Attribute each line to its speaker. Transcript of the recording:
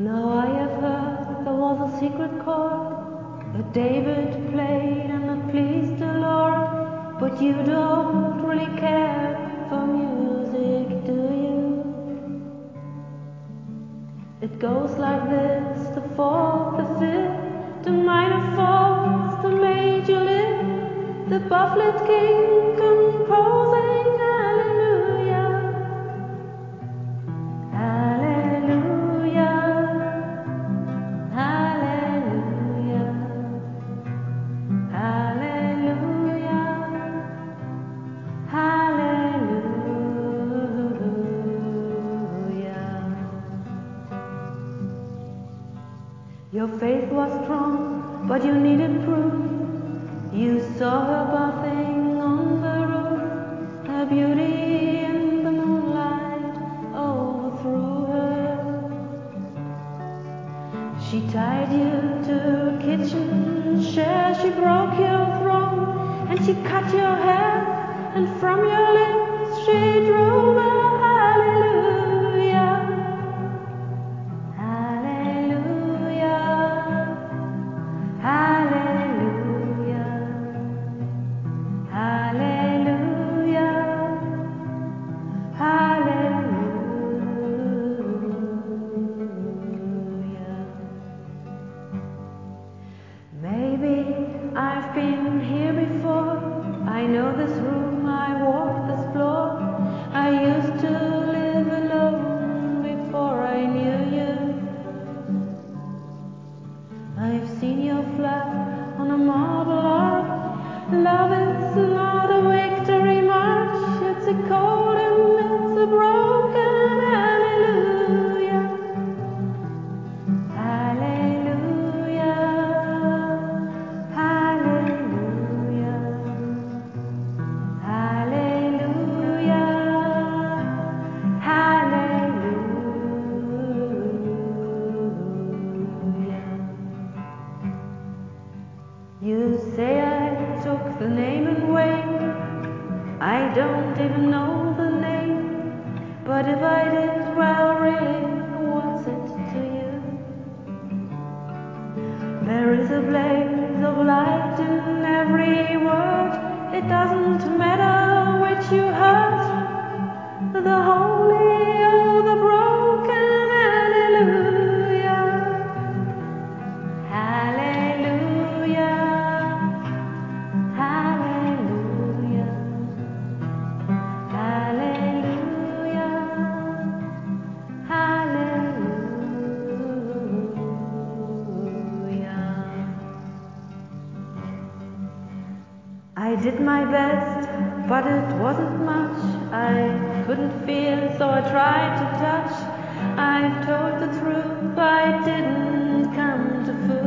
Speaker 1: Now I have heard there was a secret chord that David played and that pleased the Lord, but you don't really care for music, do you? It goes like this: the fourth, the fifth, the minor fourth, the major lift, the bufflet king composing hallelujah, hallelujah, hallelujah, hallelujah, hallelujah. Your faith was strong, but you needed proof. You saw her bathing on the roof, her beauty in the moonlight overthrew her. She tied you to a kitchen chair, she broke your throne, and she cut your hair, and from your lips she drove a hallelujah, hallelujah, hallelujah, hallelujah, hallelujah. Maybe I've been here before. I know this room, I walk this floor. I used to live alone before I knew you. I've seen your flat on a marble arch. Love is not a victory march, it's a cold and it's a broken hallelujah, hallelujah, hallelujah, hallelujah, hallelujah. You say I took the name in vain. I don't even know the name, but if I did, well, really, what's it to you? There is a blaze of light in every word. It doesn't matter which you hurt, the holy or the broken hallelujah, hallelujah, hallelujah, hallelujah, hallelujah. I did my best, but it wasn't much. I couldn't feel, so I tried to touch. I've told the truth, I didn't come to fool.